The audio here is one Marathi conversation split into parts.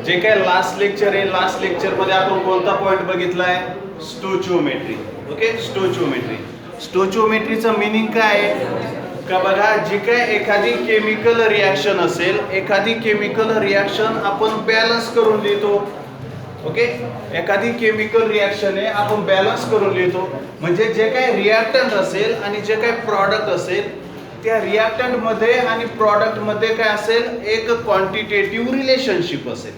जे काय लास्ट लेक्चर आहे, लास्ट लेक्चर मध्ये आपण कोणता पॉइंट बघितलाय? स्टोचिओमेट्री. ओके, स्टोचिओमेट्री. स्टोचिओमेट्रीचं मीनिंग काय आहे का बघा, जी काय एखादी केमिकल रिॲक्शन असेल, एखादी केमिकल रिॲक्शन आपण बॅलन्स करून लिहितो. ओके, एखादी केमिकल रिॲक्शन आहे आपण बॅलन्स करून लिहितो. म्हणजे जे काही रिॲक्टंट असेल आणि जे काही प्रॉडक्ट असेल, त्या रिॲक्टंट मध्ये आणि प्रॉडक्ट मध्ये काय असेल? एक क्वांटिटेटिव्ह रिलेशनशिप असेल.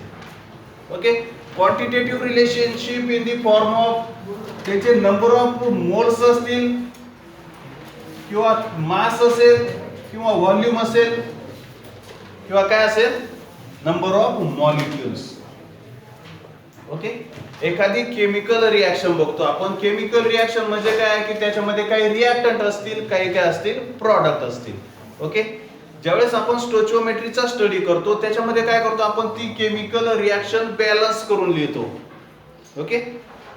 Okay, quantitative relationship in the form of त्याचे नंबर ऑफ मोल्स असतील, किंवा मास असेल, किंवा व्हॉल्यूम असेल, किंवा काय असेल? Number of molecules. ओके, एखादी केमिकल रिॲक्शन बघतो आपण. केमिकल रिॲक्शन म्हणजे काय की त्याच्यामध्ये काही रिॲक्टंट असतील, काही काय असतील, प्रॉडक्ट असतील. ओके, ज्यावेळेस आपण स्टोचिओमेट्रीचा स्टडी करतो त्याच्यामध्ये काय करतो आपण? ती केमिकल रिॲक्शन बॅलन्स करून लिहितो. ओके,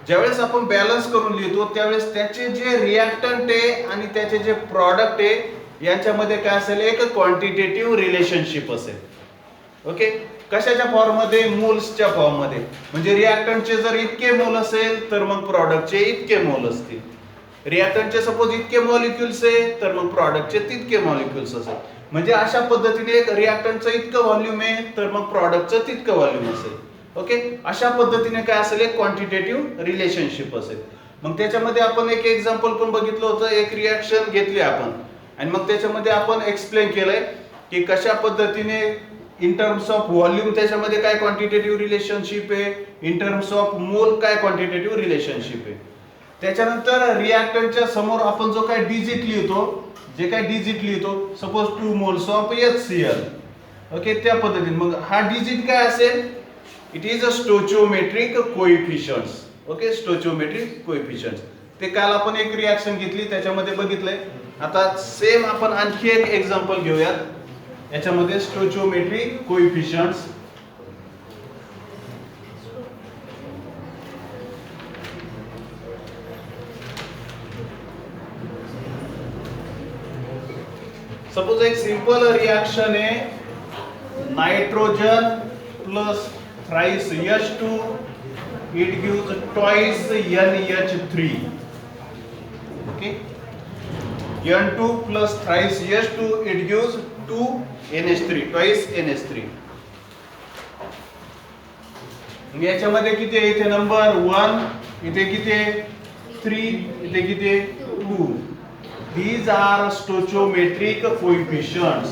ज्यावेळेस आपण बॅलन्स करून लिहितो त्यावेळेस त्याचे जे रिॲक्टंट आहे आणि त्याचे जे प्रॉडक्ट आहे यांच्यामध्ये काय असेल? एक क्वांटिटेटिव्ह रिलेशनशिप असेल. ओके, कशाच्या फॉर्म मध्ये? मोल्सच्या फॉर्म मध्ये. म्हणजे रिॲक्टंटचे जर इतके मोल असेल तर मग प्रॉडक्टचे इतके मोल असतील. रिॲक्टंटचे सपोज इतके मॉलिक्युल्स आहे तर मग प्रॉडक्टचे तितके मॉलिक्युल्स असेल. म्हणजे अशा पद्धतीने एक रिॲक्टंटचं इतकं व्हॉल्यूम आहे तर मग प्रॉडक्टचं तितकं व्हॉल्यूम असेल. ओके, अशा पद्धतीने काय असेल? एक क्वांटिटेटिव्ह रिलेशनशिप असेल. मग त्याच्यामध्ये आपण एक एक्झाम्पल पण बघितलं होतं. एक रिॲक्शन घेतली आपण आणि मग त्याच्यामध्ये आपण एक्सप्लेन केलंय की कशा पद्धतीने इन टर्म्स ऑफ व्हॉल्यूम त्याच्यामध्ये काय क्वांटिटेटिव्ह रिलेशनशिप आहे, इन टर्म्स ऑफ मोल काय क्वांटिटेटिव्ह रिलेशनशिप आहे. त्याच्यानंतर रिॲक्टंटच्या समोर आपण जो काय डिजिट लिहितो, जे काय डिजिट लिहितो, suppose 2 moles of HCl. Okay, त्या पद्धतीने मग हा डिजिट काय असेल? It is a stoichiometric coefficients. Okay, stoichiometric coefficients. ते काल आपण एक रिॲक्शन घेतली त्याच्यामध्ये बघितलंय. आता सेम आपण आणखी एक एक्झाम्पल घेऊयात. याच्यामध्ये स्टोचिओमेट्रिक कोएफिशियंट्स. सपोज एक सिंपल रिॲक्शन आहे, nitrogen plus thrice H2, it gives twice NH3. Okay, N2 plus thrice H2, it gives 2 NH3, twice NH3. याच्यामध्ये किती आहे? इथे नंबर 1, इथे किती आहे? 3, इथे किती आहे? 2. These are stoichiometric coefficients.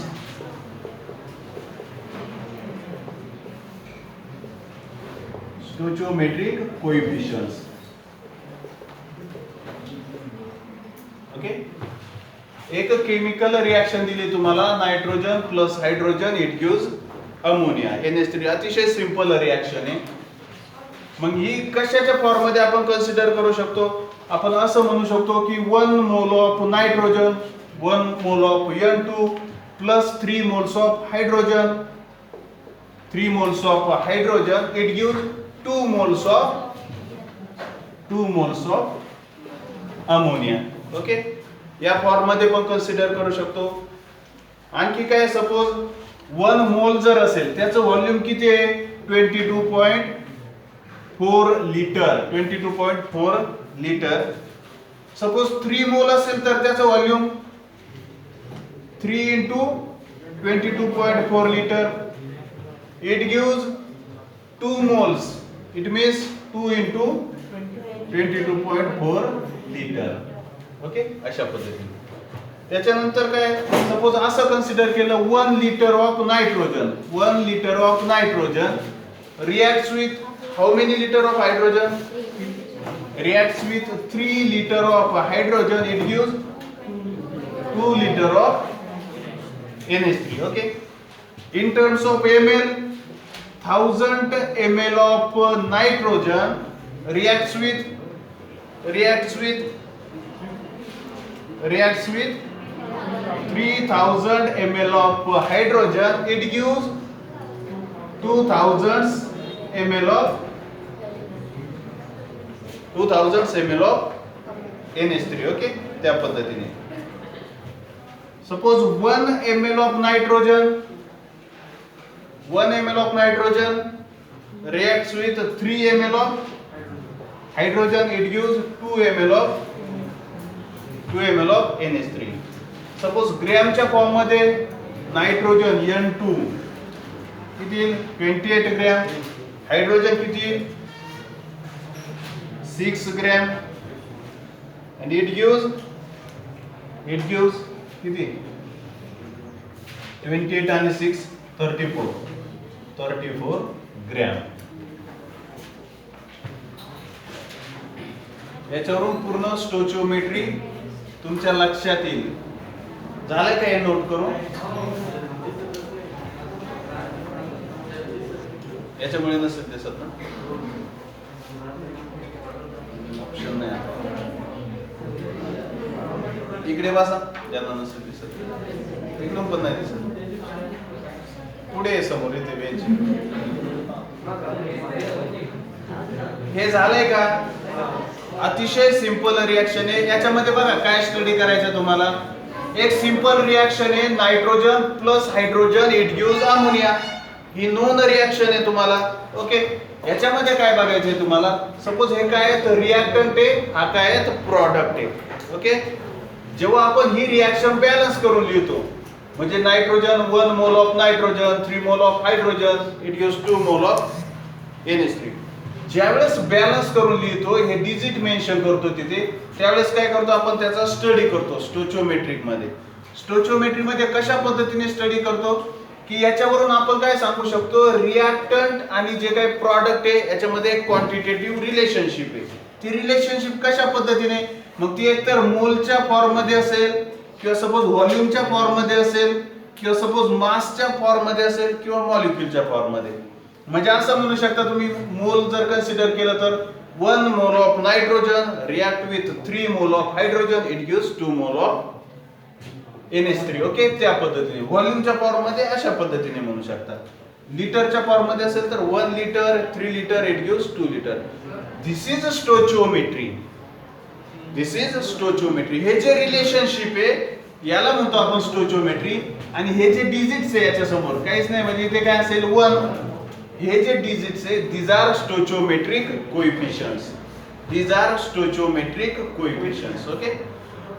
Stoichiometric coefficients. Okay, एक केमिकल रिॲक्शन दिली तुम्हाला, nitrogen plus hydrogen, it gives ammonia NH3. अतिशय सिंपल रिॲक्शन आहे. मग ही कशाच्या फॉर्म मध्ये आपण कन्सिडर करू शकतो? आपण असं म्हणू शकतो की 1 mole of nitrogen, 1 mole of N2 plus 3 moles of hydrogen, 3 moles of hydrogen, it gives 2 moles of ammonia. Okay, या फॉर्म मध्ये पण कन्सिडर करू शकतो. आणखी काय? सपोज 1 मोल जर असेल त्याचं व्हॉल्यूम किती आहे? 22.4 लिटर. 22.4 लिटर. सपोज 3 मोल असेल तर त्याचं volume 3 into 22.4 litre. It gives 2 moles. It means 2 into 22.4 litre. Okay, अशा पद्धतीने. त्याच्यानंतर काय? सपोज असं कन्सिडर केलं 1 litre of nitrogen, 1 litre of nitrogen reacts with how many litre of hydrogen? Reacts with 3 litre of hydrogen, it gives 2 litre of NH3. Okay, in terms of ml, 1000 ml of nitrogen reacts with 3000 ml of hydrogen, it gives 2000 ml of NH3. Okay, त्या पद्धतीने. Suppose 1 ml of nitrogen, 1 ml of nitrogen reacts with 3 ml of hydrogen, it gives 2 ml of NH3. Suppose ग्रॅमच्या फॉर्म मध्ये नायट्रोजन N2 किती 28 ग्रॅम, हायड्रोजन किती 6 ग्रॅम, and it gives किती 28 आणि 6 34 ग्रॅम. याच्यावरून पूर्ण स्टोचिओमेट्री तुमच्या लक्षात येईल. झालं का हे नोट करून? याच्यामुळे नसेल दिसत ना, ऑप्शन नाही आता. इकडे बसा, ज्यांना नसेल दिसत एकदम पण नाही दिसत. पुढे समोर इथे बेंच. हे झालंय का? अतिशय सिंपल रिएक्शन आहे. याच्यामध्ये बघा काय स्टडी करायचं तुम्हाला. एक सिंपल रिएक्शन आहे, nitrogen plus hydrogen it gives ammonia. He non reaction आहे तुम्हाला. ओके, याच्यामध्ये काय बघायचंय तुम्हाला. सपोज हे काय आहे, तर रिएक्टंट आहे, हा काय आहे, तर प्रॉडक्ट आहे. ओके, जेव्हा आपण ही रिएक्शन बॅलन्स करून लिहितो, म्हणजे nitrogen 1 mole of nitrogen 3 mole of hydrogen it gives 2 mole of NH3. ज्यावेळेस बॅलन्स करून लिहितो, हे डिजिट मेन्शन करतो तिथे, त्यावेळेस काय करतो आपण, त्याचा स्टडी करतो स्टोचिओमेट्रिक मध्ये. स्टोचिओमेट्री मध्ये कशा पद्धतीने स्टडी करतो की याच्यावरून आपण काय सांगू शकतो, रिएक्टंट आणि जे काही प्रॉडक्ट आहे याच्यामध्ये एक क्वांटिटेटिव्ह रिलेशनशिप आहे. ती रिलेशनशिप कशा पद्धतीने, मग ती एकतर मोलच्या फॉर्म मध्ये असेल, किंवा सपोज व्हॉल्यूमच्या फॉर्म मध्ये असेल, किंवा सपोज मासच्या फॉर्म मध्ये असेल, किंवा मॉलिक्युलच्या फॉर्म मध्ये. म्हणजे असं म्हणू शकता तुम्ही, मोल जर कन्सिडर केलं तर 1 mole of nitrogen react with 3 mole of hydrogen it gives 2 mole of NH3. Okay, त्या पद्धतीने. व्हॉल्यूमच्या फॉर्म मध्ये अशा पद्धतीने म्हणू शकता. लिटरच्या फॉर्म मध्ये असेल तर 1 litre 3 litre it gives 2 litre. This is stoichiometry. This is stoichiometry. हे जे रिलेशनशिप आहे याला म्हणतो आपण स्टोचिओमेट्री. आणि हे जे डिजिट्स आहे याच्या समोर काहीच नाही, म्हणजे इथे काय असेल 1. हे जे डिजिट्स आहे these are stoichiometric coefficients. these are stoichiometric coefficients. Okay,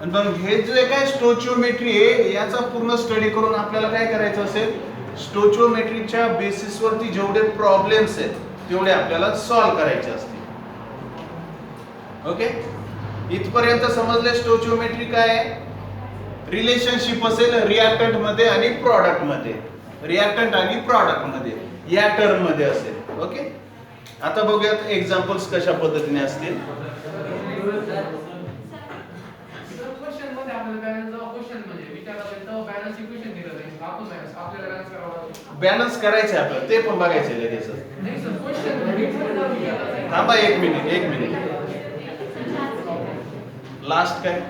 आणि मग हे जे काय स्टोचिओमेट्री आहे याचा पूर्ण स्टडी करून आपल्याला काय करायचं असेल, स्टोचिओमेट्रीच्या बेसिस वरती जेवढे प्रॉब्लेम्स आहेत तेवढे आपल्याला सॉल्व्ह करायचे असतील. ओके, इथपर्यंत समजले स्टोचिओमेट्री काय आहे. रिलेशनशिप असेल रिएक्टंट मध्ये आणि प्रॉडक्ट मध्ये, रिएक्टंट आणि प्रॉडक्ट मध्ये, या टर्म मध्ये असेल. ओके, आता बघूयात एक्झाम्पल्स कशा पद्धतीने असतील. बॅलन्स करायचं आपल्याला, ते पण बघायचं लगेच. थांबा एक मिनिट. लास्ट काय,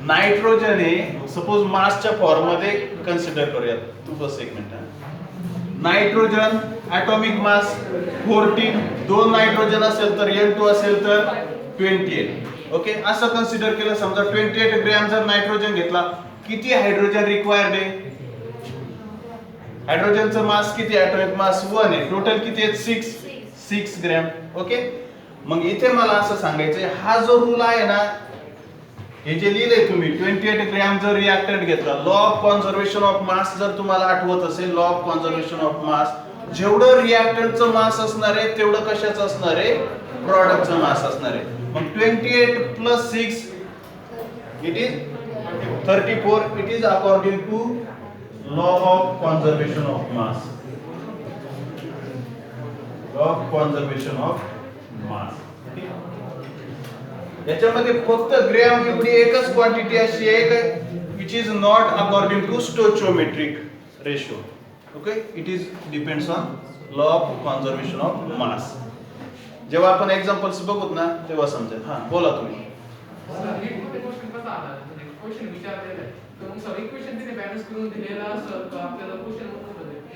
नायट्रोजन आहे, सपोज मासच्या फॉर्म मध्ये कन्सिडर करूया. तू बस एक minute. Nitrogen atomic mass 14, 2 nitrogen असेल तर N2 असेल तर 28. ओके, असं कन्सिडर केलं. समजा 28 ग्रॅम जर नायट्रोजन घेतला, किती हायड्रोजन रिक्वायर्ड आहे. हायड्रोजनचं मास किती, ॲटॉमिक मास 1 आहे, टोटल किती आहेत 6 ग्रॅम. ओके, मग इथे मला असं सांगायचंय, हा जो रूल आहे ना, हे जे लिहिलंय तुम्ही 28 ग्रॅम जर रिएक्टंट घेतला, लॉ ऑफ कन्झर्वेशन ऑफ मास जर तुम्हाला आठवत असेल, लॉ ऑफ कन्झर्वेशन ऑफ मास, जेवढं रिएक्टंटचं मास असणार आहे तेवढं कशाचं असणार आहे, प्रॉडक्टचं मास असणार आहे. मग 28 plus 6 it is 34. It is according to law of conservation of mass. Law of conservation of mass. याच्यामध्ये फक्त ग्रॅम एवढी एकच क्वांटिटी अशी आहे which is not according to stoichiometric ratio. Okay, it is depends on law of conservation of mass. जेव्हा आपण एक्झाम्पल्स बघूत ना तेव्हा समजेल. हा, बोला तुम्ही. क्वेश्चन कसा आला, क्वेश्चन विचारलेला आहे तर मग सर इक्वेशन तिने बॅलन्स करून दिलेला असं तर आपल्याला क्वेश्चन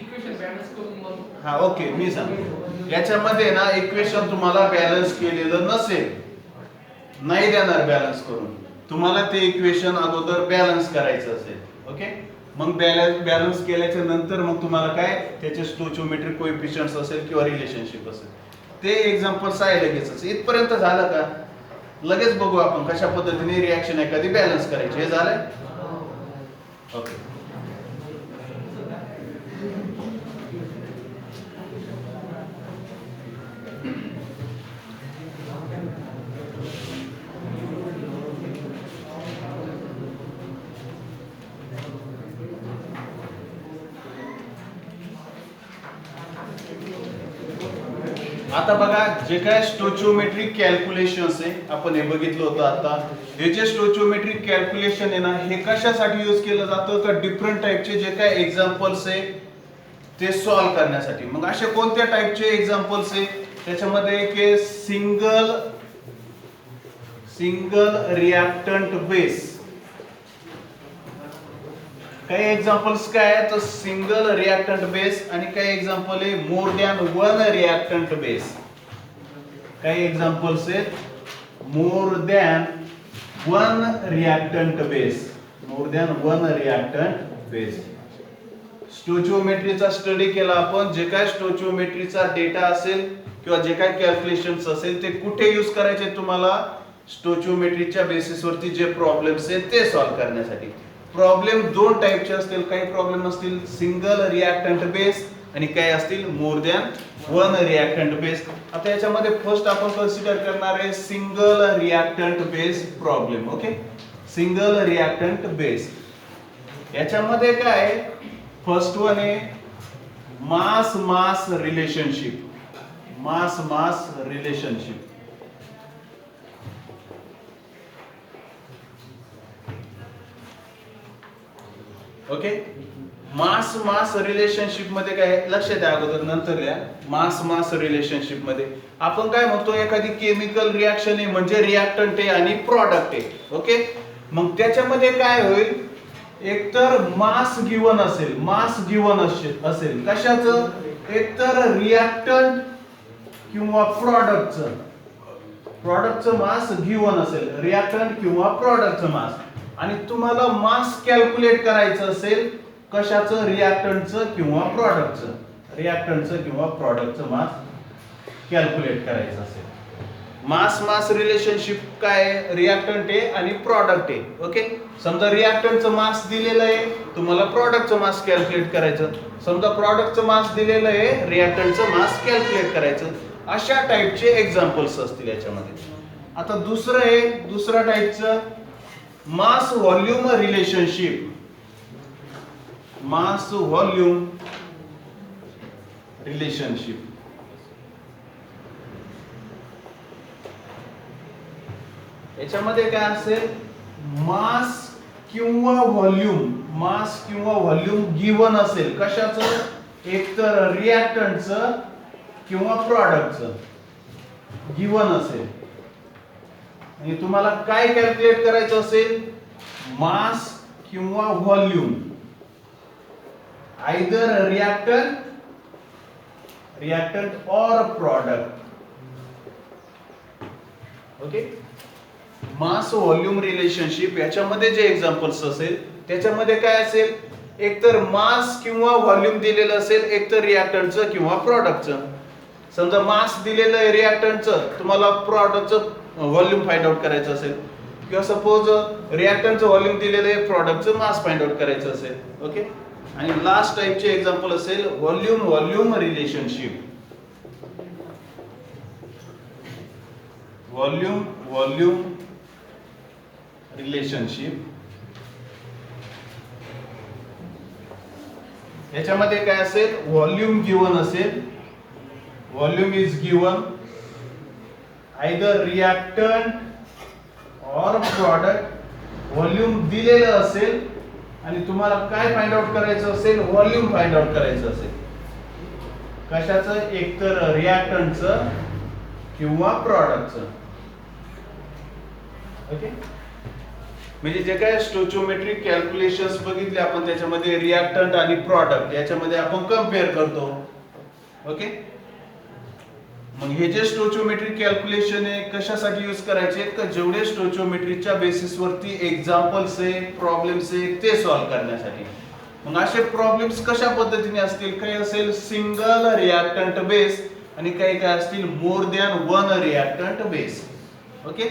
इक्वेशन बॅलन्स करून मग. हा, ओके, मी सांगतो. याच्यामध्ये ना इक्वेशन तुम्हाला बॅलन्स केलेलं नसेल नाही देणार बॅलन्स करून. तुम्हाला ते इक्वेशन अगोदर बॅलन्स करायचं असेल. ओके, मग बॅलन्स केल्याच्या नंतर मग तुम्हाला काय त्याचे स्टोचिओमेट्रिक कोएफिशियंट्स असेल किंवा रिलेशनशिप असेल ते एक्झाम्पल्स आहे लगेचच. इथपर्यंत झालं का? लगेच बघू आपण कशा पद्धतीने रिॲक्शन एखादी बॅलन्स करायची. हे झालंय? ओके. आता बघा जे काय स्टोचिओमेट्रिक कॅल्क्युलेशन्स आहे आपण हे बघितलं होतं. आता हे जे स्टोचिओमेट्रिक कॅल्क्युलेशन आहे ना हे कशासाठी यूज केलं जातं का डिफरंट टाइपचे जे काय एक्झाम्पल्स आहे ते सॉल्व्ह करण्यासाठी. मग असे कोणत्या टाइपचे एक्झाम्पल्स आहे त्याच्यामध्ये एक सिंगल रिॲक्टंट बेस. काही एक्झाम्पल्स काय आहे तर सिंगल रिॲक्टंट बेस आणि काही एक्झाम्पल आहे more than one reactant base. काही एक्झाम्पल्स आहेत more than one reactant base. More than one reactant base. स्टोचिओमेट्रीचा स्टडी केला आपण. जे काय स्टोचिओमेट्रीचा डेटा असेल किंवा जे काय कॅल्क्युलेशन्स असेल ते कुठे यूज करायचे तुम्हाला स्टोचिओमेट्रीच्या बेसिसवरती जे प्रॉब्लेम्स आहेत ते सॉल्व्ह करण्यासाठी. प्रॉब्लेम दोन टाइपचे असतील. काही प्रॉब्लेम असतील सिंगल रिॲक्टंट बेस आणि काही असतील मोर दॅन वन रिॲक्टंट बेस. आता याच्यामध्ये फर्स्ट आपण कन्सिडर करणार आहे single reactant base problem. Okay, single reactant base. याच्यामध्ये काय फर्स्ट वन आहे मास mass relationship. Mass mass relationship. Okay, मास मास रिलेशनशिप मध्ये काय लक्षात द्या अगोदर नंतर लिहा. मास मास रिलेशनशिप मध्ये आपण काय म्हणतो एखादी केमिकल रिॲक्शन आहे म्हणजे रिॲक्टंट आहे आणि प्रॉडक्ट आहे. ओके, मग त्याच्यामध्ये काय होईल एकतर मास गिवन असेल. मास गिवन असेल कशाचं एकतर रिॲक्टंट किंवा प्रॉडक्टचं. प्रॉडक्टचं मास गिवन असेल रिॲक्टंट किंवा प्रॉडक्टचं मास. आणि तुम्हाला मास कॅल्क्युलेट करायचं असेल कशाचं रिॲक्टंटचं किंवा प्रॉडक्टचं. रिॲक्टंटचं किंवा प्रॉडक्टचं मास कॅल्क्युलेट करायचं असेल. मास मास रिलेशनशिप काय रिॲक्टंट आहे आणि प्रॉडक्ट आहे. ओके, समजा रिॲक्टंटचं मास दिलेलं आहे तुम्हाला प्रॉडक्टचं मास कॅल्क्युलेट करायचं. समजा प्रॉडक्टचं मास दिलेलं आहे रिॲक्टंटचं मास कॅल्क्युलेट करायचं. अशा टाइपचे एक्झाम्पल्स असतील याच्यामध्ये. आता दुसरा टाइपचं मास व्हॉल्यूम रिलेशनशिप. मास व्हॉल्यूम रिलेशनशिप. याच्यामध्ये काय असेल मास किंवा व्हॉल्यूम गिवन असेल कशाचं एकतर रिॲक्टंटचं किंवा प्रॉडक्टचं गिवन असेल आणि तुम्हाला काय कॅल्क्युलेट करायचं असेल मास किंवा व्हॉल्यूम आयदर रिॲक्टंट और प्रॉडक्ट. ओके, मास व्हॉल्यूम रिलेशनशिप याच्यामध्ये जे एक्झाम्पल्स असेल त्याच्यामध्ये काय असेल एकतर मास किंवा व्हॉल्यूम दिलेलं असेल एकतर रिॲक्टंटचं किंवा प्रॉडक्टचं. समजा मास दिलेलं आहे रिॲक्टंटचं तुम्हाला प्रॉडक्टचं व्हॉल्यूम फाइंड आउट करायचं असेल किंवा सपोज रिॲक्टंटचं व्हॉल्यूम दिलेलं आहे प्रॉडक्टचं मास फाइंड आउट करायचं असेल. ओके, आणि लास्ट टाइपचे एक्झाम्पल असेल व्हॉल्यूम रिलेशनशिप. व्हॉल्यूम रिलेशनशिप याच्यामध्ये काय असेल व्हॉल्यूम गिवन असेल. Volume is given either reactant और प्रॉडक्ट. व्हॉल्यूम दिलेलं असेल आणि तुम्हाला काय फाइंड आउट करायचं असेल व्हॉल्यूम फाइंड आउट करायचं असेल कशाचं एकतर रिॲक्टंटचं किंवा प्रॉडक्टचं. ओके, म्हणजे जे काय स्टोचिओमेट्रिक कॅल्क्युलेशन्स बघितले आपण त्याच्यामध्ये रिॲक्टंट आणि प्रॉडक्ट याच्यामध्ये आपण कम्पेअर करतो. ओके, मग हे जे स्टोचिओमेट्रिक कॅल्क्युलेशन आहे कशासाठी यूज करायचे का जेवढे स्टोचिओमेट्रीच्या बेसिसवरती एक्झाम्पल्स आहे प्रॉब्लेम्स आहे ते सॉल्व्ह करण्यासाठी. मग असे प्रॉब्लेम्स कशा पद्धतीने असतील काही असेल सिंगल रिॲक्टंट बेस आणि काही काय असतील मोर than one reactant base. Okay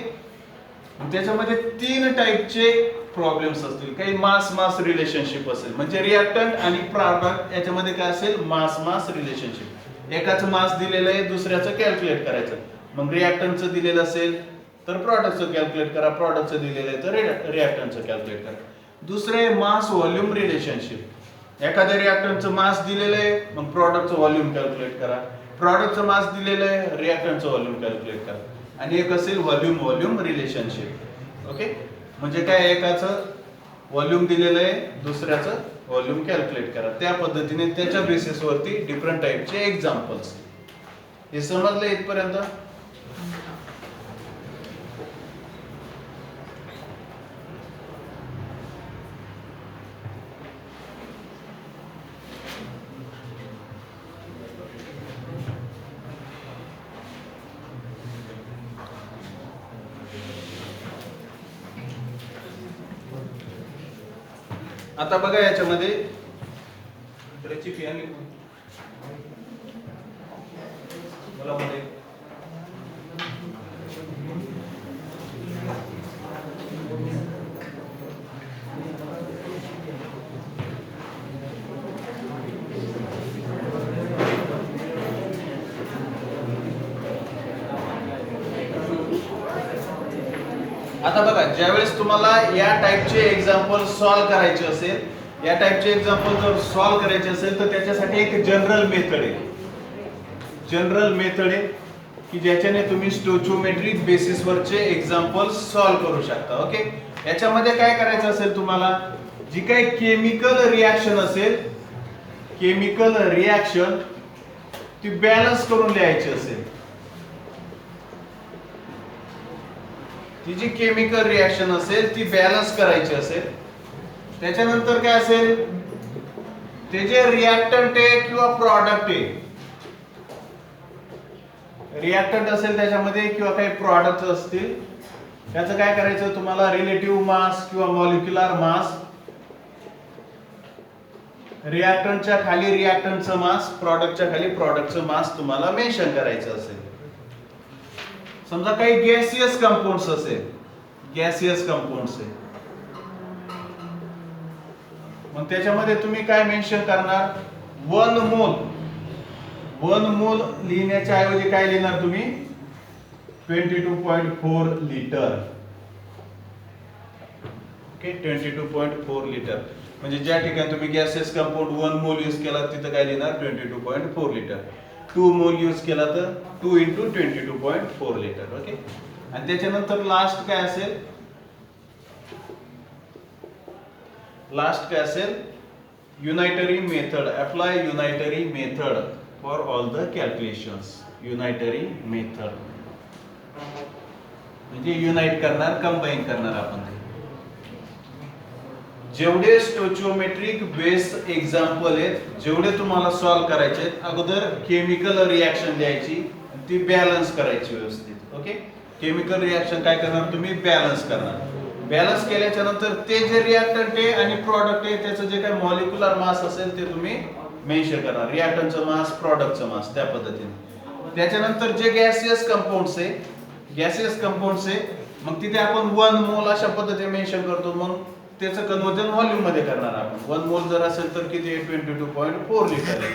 त्याच्यामध्ये 3 टाईपचे प्रॉब्लेम्स असतील. काही मास मास रिलेशनशिप असेल म्हणजे रिॲक्टंट आणि प्रॉडक्ट याच्यामध्ये काय असेल मास मास रिलेशनशिप. एकाचं मास दिलेलं आहे दुसऱ्याचं कॅल्क्युलेट करायचं. मग रिॲक्टंटचं दिलेलं असेल तर प्रॉडक्टचं कॅल्क्युलेट करा प्रॉडक्टचं दिलेलं आहे तर रिॲक्टंटचं कॅल्क्युलेट करा. दुसरे मास व्हॉल्यूम रिलेशनशिप एखाद्या रिॲक्टंटचं मास दिलेलं आहे मग प्रॉडक्टचं व्हॉल्यूम कॅल्क्युलेट करा. प्रॉडक्टचं मास दिलेलं आहे रिॲक्टंटचं व्हॉल्यूम कॅल्क्युलेट करा. आणि एक असेल व्हॉल्यूम व्हॉल्यूम रिलेशनशिप. ओके म्हणजे काय एकाचं व्हॉल्यूम दिलेलं आहे दुसऱ्याचं व्हॉल्यूम कॅल्क्युलेट करा. त्या पद्धतीने त्याच्या बेसिसवरती डिफरंट टाईपचे एक्झाम्पल्स. हे समजलं इथपर्यंत. आता बघा याच्यामध्ये त्याची फी आली मला मध्ये आता बघा ज्यावेळेस तुम्हाला या टाइपचे एक्झाम्पल सॉल्व्ह करायचे असेल या टाइपचे एक्झाम्पल जर सॉल्व्ह करायचे असेल तर त्याच्यासाठी एक जनरल मेथड आहे. जनरल मेथड आहे की ज्याच्याने तुम्ही स्टोचिओमेट्रिक बेसिसवरचे एक्झाम्पल सॉल्व्ह करू शकता. ओके याच्यामध्ये काय करायचं असेल तुम्हाला जी काही केमिकल रिॲक्शन असेल केमिकल रिॲक्शन ती बॅलन्स करून लिहायची असेल. ती जी केमिकल रिॲक्शन असेल ती बॅलन्स करायची असेल. त्याच्यानंतर काय असेल ते जे रिॲक्टंट आहे किंवा प्रॉडक्ट आहे रिॲक्टंट असेल त्याच्यामध्ये किंवा काही प्रॉडक्ट असतील त्याचं काय करायचं तुम्हाला रिलेटिव्ह मास किंवा मॉलिक्युलर मास रिॲक्टंटच्या खाली रिॲक्टंटचं मास प्रॉडक्टच्या खाली प्रॉडक्टचं मास तुम्हाला मेन्शन करायचं असेल. समजा काही गॅसियस कंपाऊंड्स असेल गॅसियस कंपाऊंड्स आहे मग त्याच्यामध्ये तुम्ही काय मेन्शन करणार 1 मोल लिहिण्याच्या ऐवजी काय लिहिणार तुम्ही 22.4 लिटर. ओके 22.4 लिटर म्हणजे ज्या ठिकाणी तुम्ही गॅसियस कंपाऊंड 1 मोल यूज केला तिथं काय लिहिणार 22.4 लिटर. 2 मोल यूज केला तर 2 into 22.4 लिटर. ओके आणि त्याच्यानंतर लास्ट काय असेल unitary method apply unitary method for all the calculations. Unitary method म्हणजे युनाइट करणार कंबाईन करणार आपण ते. जेवढे स्टोचिओमेट्रिक बेस एक्झाम्पल आहेत जेवढे तुम्हाला सॉल्व्ह करायचे आहेत अगोदर केमिकल रिॲक्शन द्यायची ती बॅलन्स करायची व्यवस्थित. ओके केमिकल रिॲक्शन काय करणार तुम्ही बॅलन्स करणार. बॅलन्स केल्याच्या नंतर ते जे रिॲक्टंट आहे आणि प्रॉडक्ट आहे त्याचं जे काही मॉलिक्युलर मास असेल ते तुम्ही मेन्शन करणार. रिॲक्टंटचं मास प्रॉडक्टचं मास त्या पद्धतीने. त्याच्यानंतर जे गॅसियस कंपाऊंड्स आहे मग तिथे आपण 1 मोल अशा पद्धतीने मेन्शन करतो. मग त्याचं कन्वर्जन व्हॉल्यूम मध्ये करणार आपण. 1 मोल जर असेल तर किती 22.4 लिटर आहे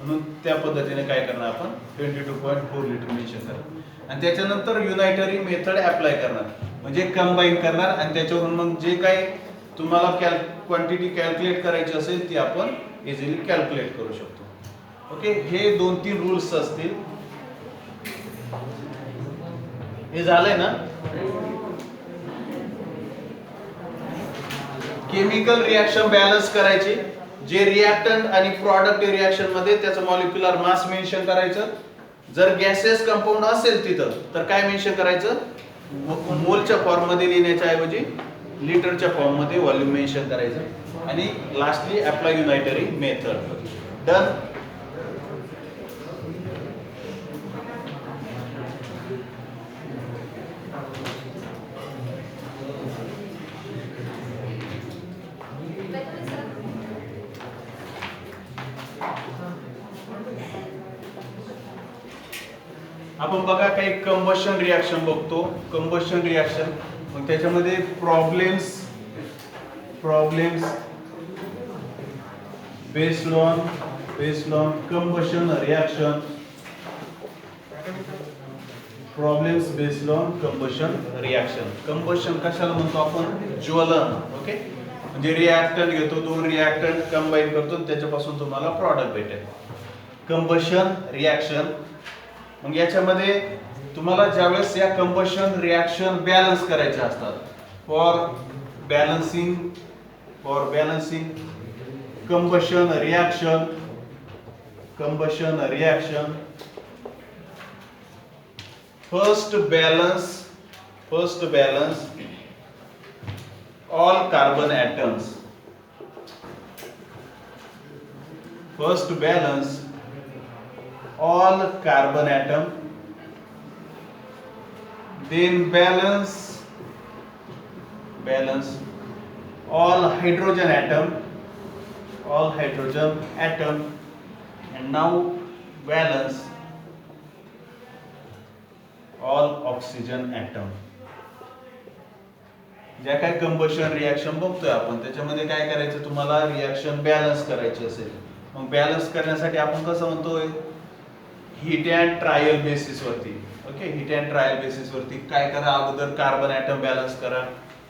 म्हणून त्या पद्धतीने काय करणार आपण 22.4 लिटर मेन्शन करणार. आणि त्याच्यानंतर युनायटरी मेथड अप्लाय करणार म्हणजे कंबाईन करणार आणि त्याच्यावरून मग जे काही तुम्हाला क्वांटिटी कॅल्क्युलेट करायची असेल ती आपण इझिली कॅल्क्युलेट करू शकतो. ओके हे 2-3 रूल्स असतील. हे झालंय ना. केमिकल रिॲक्शन बॅलन्स करायची. जे रिॲक्टंट आणि प्रॉडक्ट रिॲक्शन मध्ये त्याचं मॉलिक्युलर मास मेन्शन करायचं. जर गॅसेस कंपाऊंड असेल तिथं तर काय मेन्शन करायचं मोलच्या फॉर्म मध्ये लिहिण्याच्या ऐवजी लिटरच्या फॉर्म मध्ये व्हॉल्यूम मेन्शन करायचं. आणि lastly apply unitary method. Done. आपण बघा काही कंबशन रिॲक्शन बघतो. कंबशन रिॲक्शन मग त्याच्यामध्ये problems based on combustion reaction. Problems based on combustion reaction. Combustion कशाला म्हणतो आपण? ज्वलन. ओके, म्हणजे रिॲक्टंट घेतो, दोन रिॲक्टंट कंबाईन करतो, त्याच्यापासून तुम्हाला प्रॉडक्ट भेटेल. Combustion reaction. मग याच्यामध्ये तुम्हाला ज्यावेळेस या कंबशन रिॲक्शन बॅलन्स करायचे असतात, for balancing combustion reaction first balance all carbon atoms. First balance all carbon atom, then balance all hydrogen atom, and now balance all oxygen atom. ज्या काय कंबशन रिॲक्शन बघतोय आपण, त्याच्यामध्ये काय करायचं, तुम्हाला रिॲक्शन बॅलन्स करायची असेल. मग बॅलन्स करण्यासाठी आपण कसं म्हणतोय? हिट अँड ट्रायल बेसिस वरती. Okay, hit and trial basis वरती काय करा, अगोदर कार्बन ॲटम बॅलन्स करा,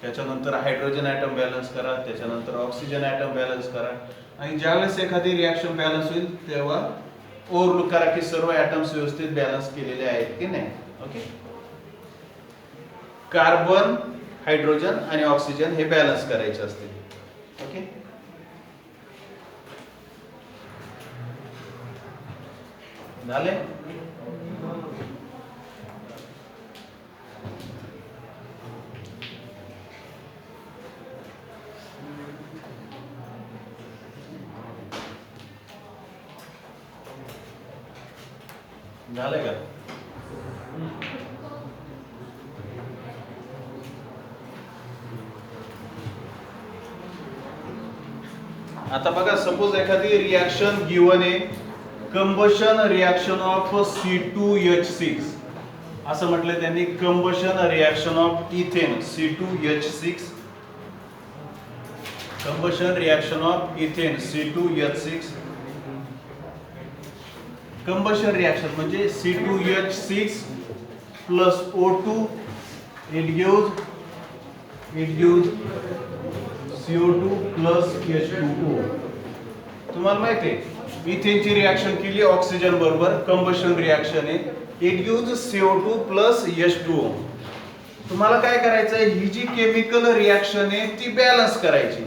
त्याच्यानंतर हायड्रोजन ॲटम बॅलन्स करा, त्याच्यानंतर ऑक्सिजन ॲटम बॅलन्स करा, आणि ज्यावेळेस एखादी रिॲक्शन बॅलन्स होईल तेव्हा ओव्हरलुक करा की सर्व ॲटम्स व्यवस्थित बॅलन्स केलेले आहेत की नाही. ओके, कार्बन, हायड्रोजन आणि ऑक्सिजन हे बॅलन्स करायचे असते. ओके, झाले. झाले का? आता बघा, सपोज एखादी रिॲक्शन गिवन आहे, कंबशन रिॲक्शन ऑफ C2H6 असं म्हटलं त्यांनी. Combustion reaction of ethane C2H6, combustion reaction of ethane C2H6. Combustion reaction म्हणजे C2H6 plus O2 it gives CO2 plus H2O. तुम्हाला माहिती आहे इथेनची रिॲक्शन केली ऑक्सिजन बरोबर, कंबशन रिॲक्शन आहे, it gives CO2 plus H2O. तुम्हाला काय करायचं आहे, ही जी केमिकल रिॲक्शन आहे ती बॅलन्स करायची.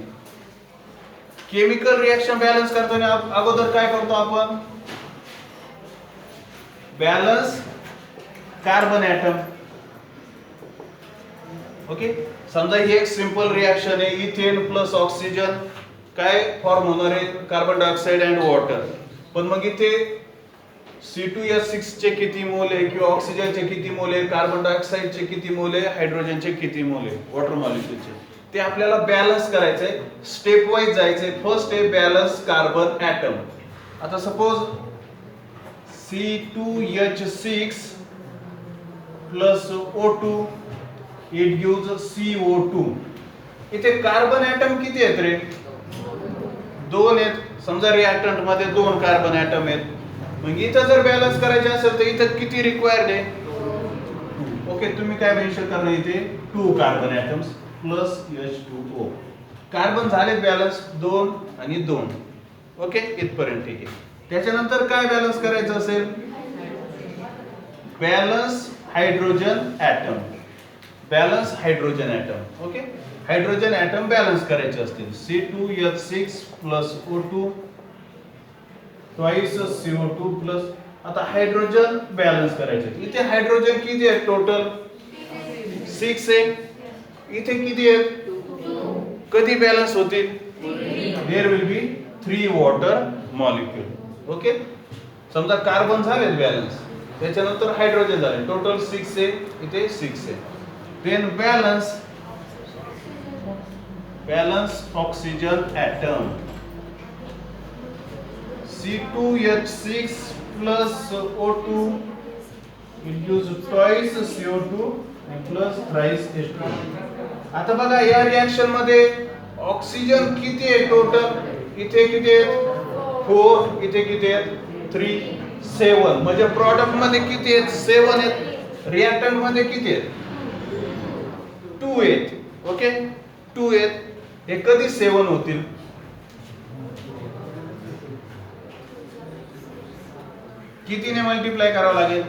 केमिकल रिॲक्शन बॅलन्स करताना अगोदर काय करतो आपण? Balance carbon item. ओके, समजा ही एक सिंपल रिॲक्शन आहे, इथेन प्लस ऑक्सिजन काय फॉर्म होणार आहे? Carbon dioxide and water. पण मग इथे C2H6 चे किती मोल आहे, किंवा ऑक्सिजनचे किती मोल आहे, कार्बन डायऑक्साइडचे किती मोल आहे, हायड्रोजनचे किती मोल आहे, वॉटर मॉलिक्यूलचे, ते आपल्याला बॅलन्स करायचंय. स्टेप वाईज जायचंय. फर्स्ट आहे बॅलन्स कार्बन ॲटम. आता suppose C2H6 plus O2 it gives CO2. इथे कार्बन ॲटम किती आहेत रे? दोन आहेत. समजा रिॲक्टंट मध्ये दोन कार्बन ॲटम आहेत. मग इथं जर बॅलन्स करायचे असेल तर इथं किती रिक्वायर्ड आहे? ओके, तुम्ही काय मेन्शन करणार इथे? 2 carbon atoms plus H2O. Carbon झाले बॅलन्स 2 आणि 2. ओके, इथपर्यंत ठीक आहे. त्याच्यानंतर काय बॅलन्स करायचं असेल? Balance hydrogen atom. Balance hydrogen atom. Okay, hydrogen atom balance करायचे असतील. C2H6 plus O2 twice CO2 plus. आता हायड्रोजन बॅलन्स करायचे. इथे हायड्रोजन किती आहे टोटल? 6 आहे. इथे किती आहेत? कधी बॅलन्स होतील? There will be 3 water molecule. Okay, समजा कार्बन झाले बॅलन्स, त्याच्यानंतर हायड्रोजन झाले, टोटल 6 आहे, इथे 6 आहे. Then balance oxygen atom. C2H6 plus O2 it gives twice CO2 plus thrice H2. आता बघा या रिएक्शन मध्ये ऑक्सिजन किती आहे टोटल? इथे किती आहेत? 4. इथे किती आहेत? 3. 7. म्हणजे प्रॉडक्ट मध्ये किती आहेत? 7 आहेत. रिएक्टंट मध्ये किती आहेत? 2 आहेत. ओके, 2 आहेत. हे कधी 7 होतील? कितीने मल्टिप्लाय करावं लागेल?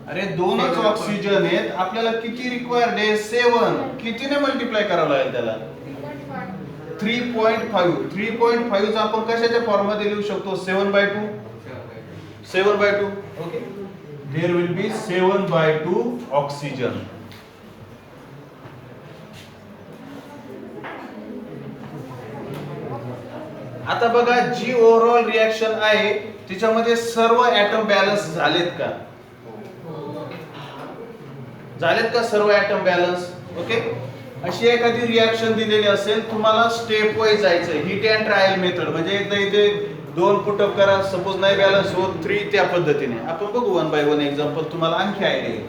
अरे दोनच ऑक्सिजन आहेत, आपल्याला किती रिक्वायर्ड आहे? 7. कितीने मल्टिप्लाय करावं लागेल त्याला? 3.5. 3.5 आपण कशाच्या फॉर्म मध्ये लिहू शकतो? 7/2. 7/2. Okay, there will be 7/2 oxygen. आता बघा जी ओव्हरऑल रिएक्शन आहे त्याच्यामध्ये सर्व ऍटम बॅलन्स झालेत का? झालेत का सर्व ऍटम बॅलन्स? ओके, अशी एखादी रिएक्शन दिलेली असेल, तुम्हाला स्टेप वाईज जायचं. हिट अँड ट्रायल मेथड म्हणजे एकदा इथे 2 पुटअप करा, सपोज नाही बॅलन्स होत 3, त्या पद्धतीने आपण बघू 1 बाय 1 एक्झाम्पल, तुम्हाला आणखी आयडिया येईल.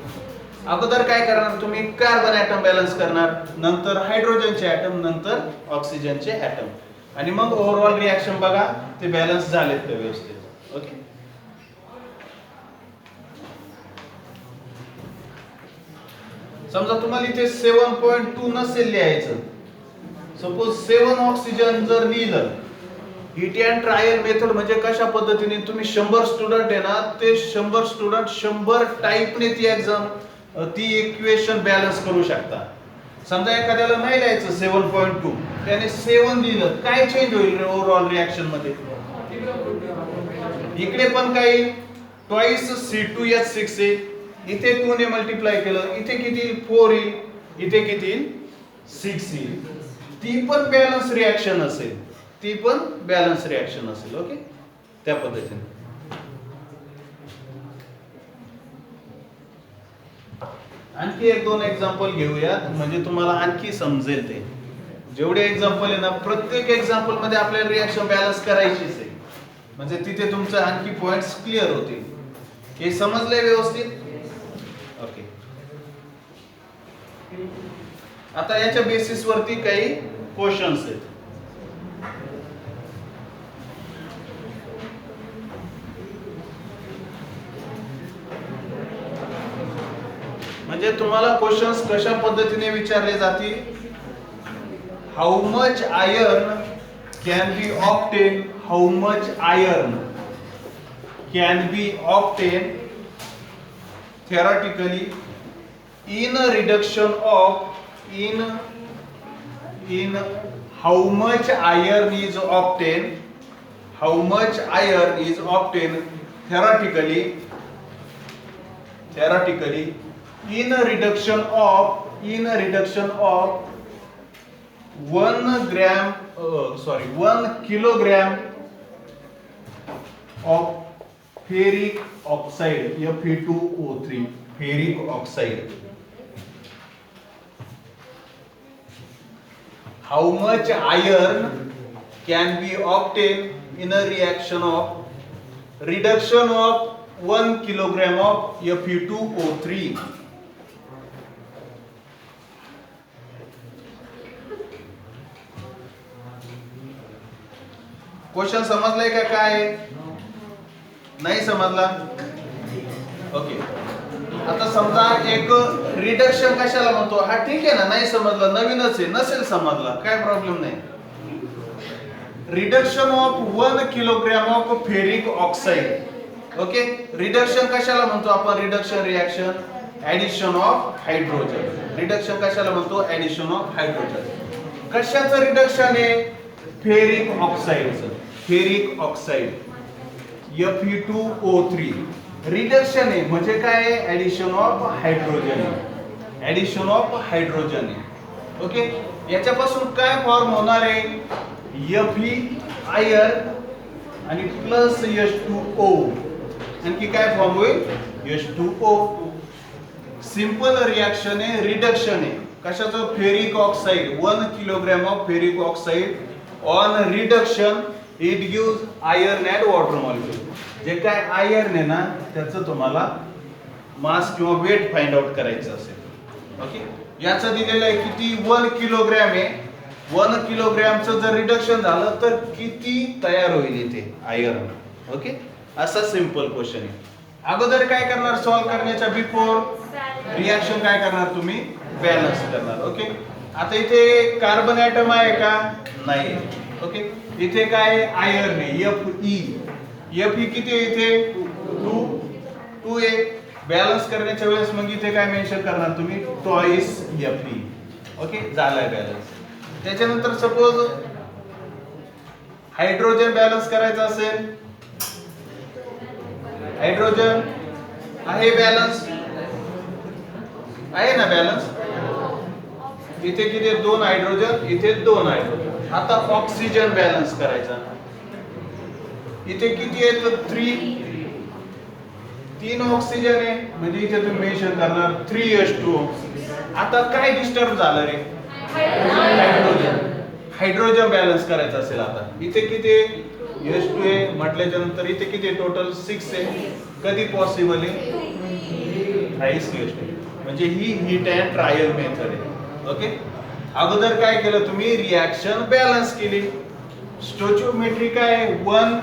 अगोदर काय करणार तुम्ही? कार्बन ऍटम बॅलन्स करणार, नंतर हायड्रोजनचे ऍटम, नंतर ऑक्सिजनचे ऍटम, आणि मग ओव्हरऑल रिएक्शन बघा ते बॅलन्स झालेत का व्यवस्थित. ओके, समजा तुम्हाला इथे 7.2 नसेल लिहायचं, सपोज 7 ऑक्सिजन जर लिहिलं, हिट अँड ट्रायल मेथड म्हणजे कशा पद्धतीने तुम्ही 100 स्टुडंट आहे ना, ते 100 स्टुडंट 100 टाईपने ती इक्वेशन बॅलन्स करू शकता. समजा एखाद्याला नाही लिहायचं 7.2, त्याने 7 लिहिलं, काय चेंज होईल ओव्हरऑल रिएक्शन मध्ये? इकडे पण काही ट्वाइस C2H6 आहे, इथे 2 ने मल्टिप्लाय केलं, इथे किती येईल? 4 येईल, इथे किती येईल? 6 येईल. ती पण बॅलन्स रिएक्शन असेल, ती पण बॅलन्स रिएक्शन असेल. ओके, त्या पद्धतीने. आणखी 1-2 एक्झाम्पल घेऊयात म्हणजे तुम्हाला आणखी समजेल. ते जेवढे एक्झाम्पल आहे ना, प्रत्येक एक्झाम्पल मध्ये आपल्याला रिएक्शन बॅलन्स करायचीच आहे, म्हणजे तिथे तुमचे आणखी पॉइंट्स क्लिअर होतील. हे समजलंय व्यवस्थित? ओके, आता याच्या बेसिस वरती काही क्वेश्चन्स आहेत. म्हणजे तुम्हाला क्वेश्चन्स कशा पद्धतीने विचारले जातील? How much iron can be obtain? How much iron can be obtain theoretically in a reduction of in how much iron is obtained? How much iron is obtained theoretically in a reduction of 1 kilogram of ferric oxide, Fe2O3, ferric oxide. How much iron can be obtained in a reduction of 1 kilogram of Fe2O3? Question समजलाय का? काय नाही समजला? ओके, आता समजा एक रिडक्शन कशाला म्हणतो? हा ठीक आहे ना, नाही समजलं, नवीनच आहे, नसेल समजला काय प्रॉब्लेम नाही. Reduction of 1 kilogram of ferric oxide. Okay, reduction कशाला म्हणतो आपण? Reduction reaction addition of hydrogen. Reduction कशाला म्हणतो? Addition of hydrogen. कशाचं रिडक्शन आहे? फेरिक ऑक्साइडचं. फेरिक ऑक्साइड Fe2O3 रिडक्शन आहे म्हणजे काय? Addition of hydrogen. Addition of hydrogen. Okay, याच्यापासून काय फॉर्म होणार आहे? Fe आयर्न आणि प्लस H2O. आणखी काय फॉर्म होईल? H2O. सिंपल रिएक्शन आहे, रिडक्शन आहे. कशाचं ferric oxide 1 kilogram of ferric oxide on reduction it gives iron and water molecule जे काय आयर्न आहे ना त्याचं तुम्हाला मास किंवा वेट फाइंड आउट करायचं असेल ओके याचं दिलेलं आहे किती 1 किलोग्रॅम आहे 1 किलोग्रॅमचं जर रिडक्शन झालं तर किती तयार होईल इथे आयर्न ओके असा सिंपल क्वेश्चन आहे अगोदर काय करणार सॉल्व करण्याच्या बिफोर रिएक्शन काय करणार तुम्ही बॅलन्स करणार ओके आता इथे कार्बन ऍटम आहे का नाही ओके इथे काय आयर्न आहे Fe किती आहे इथे 2 आहे बॅलन्स करण्याच्या वेळेस मग इथे काय मेन्शन करणार तुम्ही ट्वाइस Fe ओके झालाय बॅलन्स त्याच्यानंतर सपोज हायड्रोजन बॅलन्स करायचा असेल हायड्रोजन आहे बॅलन्स आहे ना बॅलन्स इथे किती 2 हायड्रोजन इथे 2 हायड्रोजन आता ऑक्सिजन बॅलन्स करायचा इथे किती आहे तर 3 ऑक्सिजन आहे म्हणजे इथे तुम्ही मेन्शन करणार 3H2O आता काय डिस्टर्ब झालं रे हायड्रोजन बॅलन्स करायचा असेल आता इथे किती H2 आहे म्हटल्याच्या नंतर इथे किती टोटल 6 आहे कधी पॉसिबल आहे म्हणजे ही हीट अँड ट्रायल मेथड आहे ओके अगोदर काय केलं तुम्ही रिएक्शन बॅलन्स केली स्टोचिओमेट्री काय 1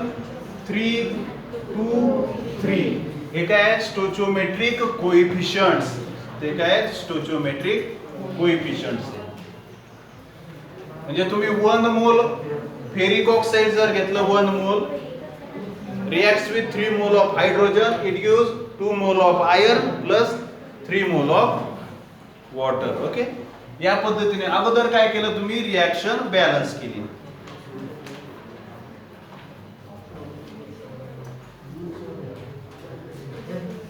3 2 3 हे काय स्टोचिओमेट्रिक कोएफिशियंट्स ते काय स्टोचिओमेट्रिक कोएफिशियंट्स म्हणजे तुम्ही 1 मोल फेरिक ऑक्साइड जर घेतलं 1 मोल reacts with 3 mole of hydrogen it gives 2 mole of iron plus 3 mole of water okay या पद्धतीने अगोदर काय केलं तुम्ही रिएक्शन बॅलन्स केली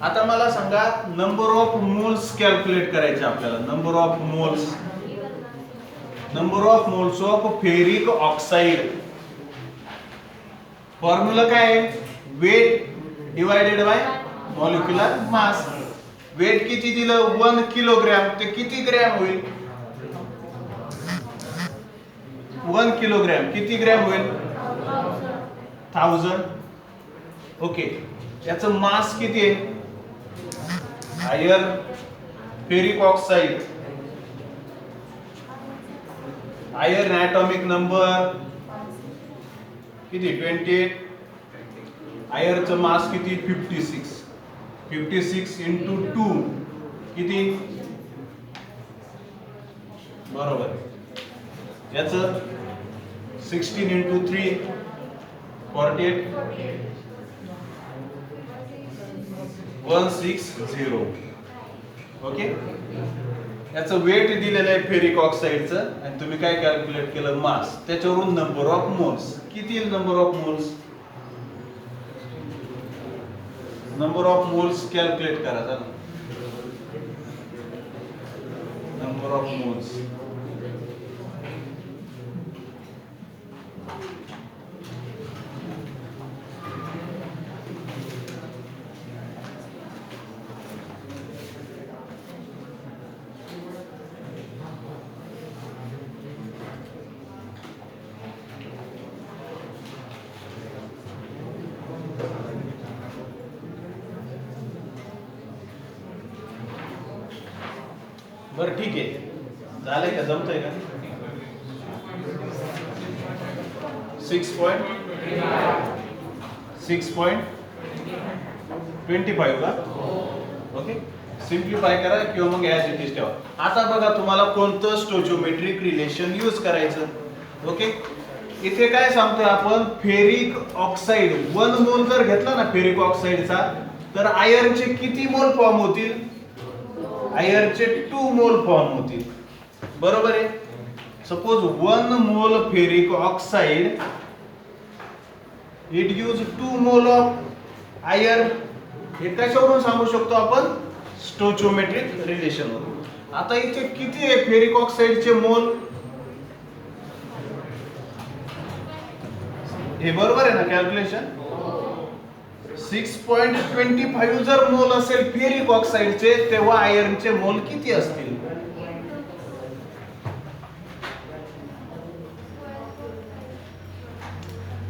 आता मला सांगा नंबर ऑफ मोल्स कॅल्क्युलेट करायचे आपल्याला number of moles of ferric oxide formula काय आहे weight divided by molecular mass weight किती दिलं 1 किलोग्रॅम ते किती ग्रॅम होईल 1 किलोग्रॅम किती ग्रॅम होईल 1000 ओके याचं मास किती आहे iron ferric oxide iron atomic number किती 28 आयर्नचं मास किती 56 into 2 किती बरोबर याचं 16 into 3 48 160 ओके याचं वेट दिलेलं आहे फेरिक ऑक्साइडचं आणि तुम्ही काय कॅल्क्युलेट केलं मास त्याच्यावरून नंबर ऑफ मोल्स किती येईल नंबर ऑफ मोल्स कॅल्क्युलेट करा चला नंबर ऑफ मोल्स बरं ठीक आहे झालंय का जमतंय का 6.25 का ओके सिम्प्लिफाय करा किंवा मग ॲज इट इज ठेवा आता बघा तुम्हाला कोणतं स्टोचिओमेट्रिक रिलेशन यूज करायचं ओके इथे काय सांगतोय आपण फेरिक ऑक्साइड 1 मोल जर घेतला ना फेरिक ऑक्साइडचा तर आयर्नचे किती मोल फॉर्म होतील आयर्नचे 2 मोल फॉर्म होतील बरोबर आहे सपोज 1 मोल ferric oxide it gives 2 mole of iron हे कशावरून सांगू शकतो आपण स्टोचिओमेट्रिक रिलेशन वरून आता इथे किती आहे फेरिक ऑक्साइडचे मोल हे बरोबर आहे ना कॅल्क्युलेशन 6.25 जर मोल असेल फेरिक ऑक्साइडचे तेव्हा आयर्नचे मोल किती असतील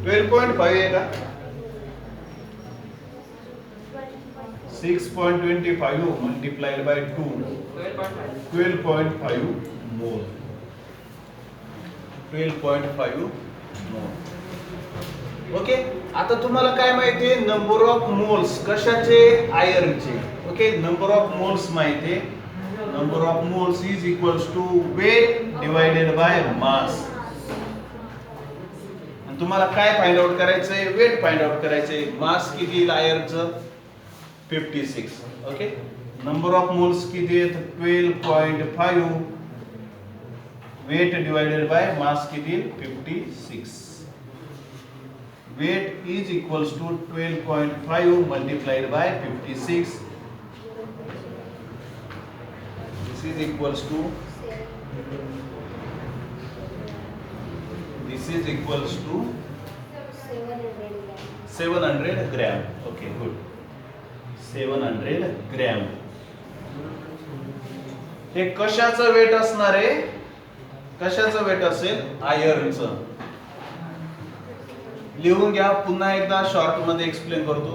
12.5 आहे का? 6.25 multiplied by 2, 12.5 मोल. 12.5 मोल. ओके, आता तुम्हाला काय माहिती आहे? नंबर ऑफ मोल्स कशाचे? आयर्नचे. ओके, नंबर ऑफ मोल्स माहिती आहे. Number of moles is equals to weight divided by mass. आणि तुम्हाला काय फाइंड आउट करायचंय? वेट फाइंड आउट करायचंय. मास किती येईल आयर्नचं? 56. ओके, नंबर ऑफ मोल्स किती आहेत? 12.5. वेट डिवाइडेड बाय मास किती येईल? 56. weight is equals to 12.5 multiplied by 56. This is equals to 700 gram. Okay, good. 700 gram. हे कशाचं वेट असणार आहे? कशाचं वेट असेल? आयर्नचं. लिहून घ्या, पुन्हा एकदा शॉर्ट मध्ये एक्सप्लेन करतो.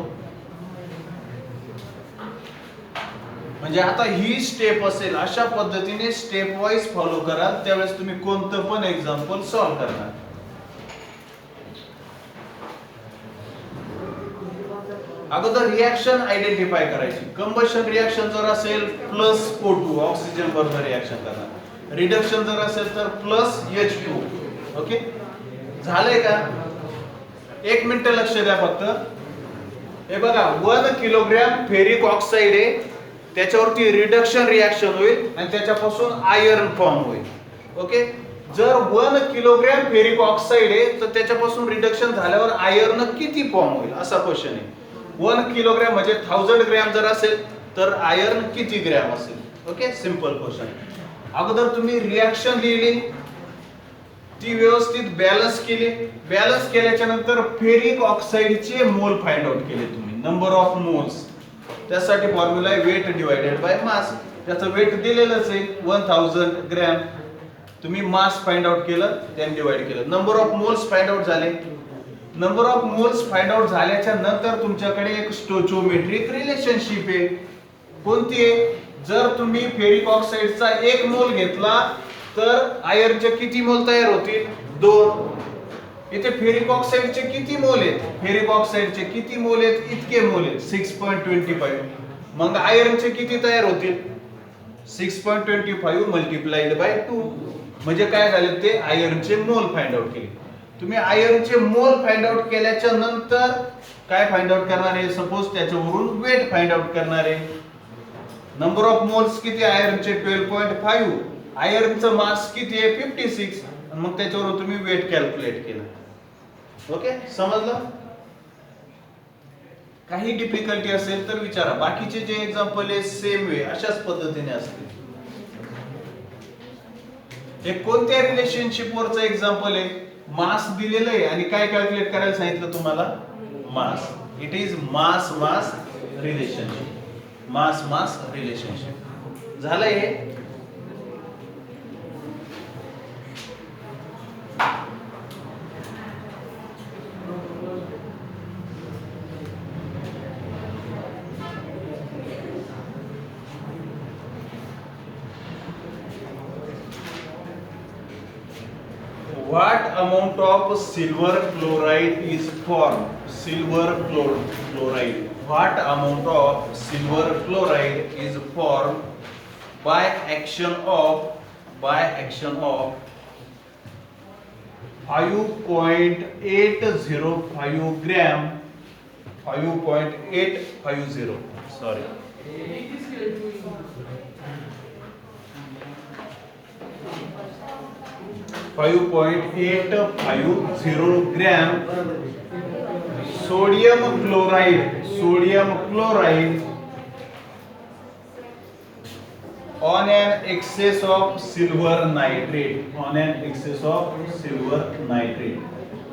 म्हणजे आता ही स्टेप असेल, अशा पद्धतीने स्टेप वाईज फॉलो कराल, त्यावेळेस तुम्ही कोणतं पण एक्झाम्पल सॉल्व्ह करणार. अगोदर रिएक्शन आयडेंटिफाय करायची. कंबशन रिएक्शन जर असेल प्लस O2 ऑक्सिजन बरोबर रिएक्शन करणार. रिडक्शन जर असेल तर प्लस H2. ओके, झालंय का? 1 मिनिट लक्ष द्या फक्त. हे बघा, 1 किलोग्रॅम फेरिक ऑक्साइड आहे, त्याच्यावरती रिडक्शन रिएक्शन होईल आणि त्याच्यापासून आयर्न फॉर्म होईल. ओके, जर 1 किलोग्रॅम फेरिक ऑक्साइड आहे तर त्याच्यापासून रिडक्शन झाल्यावर आयर्न किती फॉर्म होईल असा क्वेश्चन आहे. 1 किलोग्रॅम म्हणजे 1000 ग्रॅम जर असेल तर आयर्न किती ग्रॅम असेल? Okay, simple question. अगोदर तुम्ही रिएक्शन लिहिली, ती व्यवस्थित बॅलन्स केली. बॅलन्स केल्याच्या नंतर फेरिक ऑक्साइडचे मोल फाइंड आउट केले तुम्ही, नंबर ऑफ मोल्स. त्यासाठी फॉर्म्युला आहे वेट डिवाइडेड बाय मास. त्याचं वेट दिलेलंच आहे 1000 ग्रॅम. तुम्ही मास फाइंड आउट केलं, त्याने डिवाइड केलं. Number of moles find out झाले. Number of moles find out झाल्याच्या नंतर तुमच्याकडे एक स्टोचिओमेट्रिक रिलेशनशिप आहे. कोणती आहे? जर तुम्ही फेरिक ऑक्साइडचा 1 मोल घेतला तर आयर्नचे किती मोल तयार होतील? 2. इथे फेरिक ऑक्साइडचे किती मोल आहेत? फेरिक ऑक्साइडचे किती मोल आहेत? इतके मोल आहेत, 6.25. मग आयर्नचे किती तयार होतील? 6.25 मल्टिप्लाइड बाय 2. म्हणजे काय झाले? ते आयर्नचे मोल फाइंड आउट केले. तुम्ही आयर्नचे मोल फाइंड आउट केल्याच्या नंतर काय फाइंड आउट करणार आहे? सपोज त्याच्यावरून वेट फाइंड आउट करणार आहे. नंबर ऑफ मोल्स किती आयर्नचे? 12.5. आयर्नचं मास किती आहे? 56. आणि मग त्याच्यावर तुम्ही वेट कॅल्क्युलेट केलं. ओके, समजलं? काही डिफिकल्टी असेल तर विचारा. बाकीचे जे एक्झाम्पल आहे सेम वे अशाच पद्धतीने असतील. हे कोणत्या रिलेशनशिप वरचं एक्झाम्पल आहे? मास दिलेलं आहे आणि काय कॅल्क्युलेट करायला सांगितलं तुम्हाला? Mass. It is mass mass relationship. Mass mass relationship झालंय हे. What amount of silver chloride is formed? Silver chloride. What amount of silver chloride is formed by action of 5.805 gram? 5.850. Sorry. 5.850 gram sodium chloride on an excess of silver nitrate,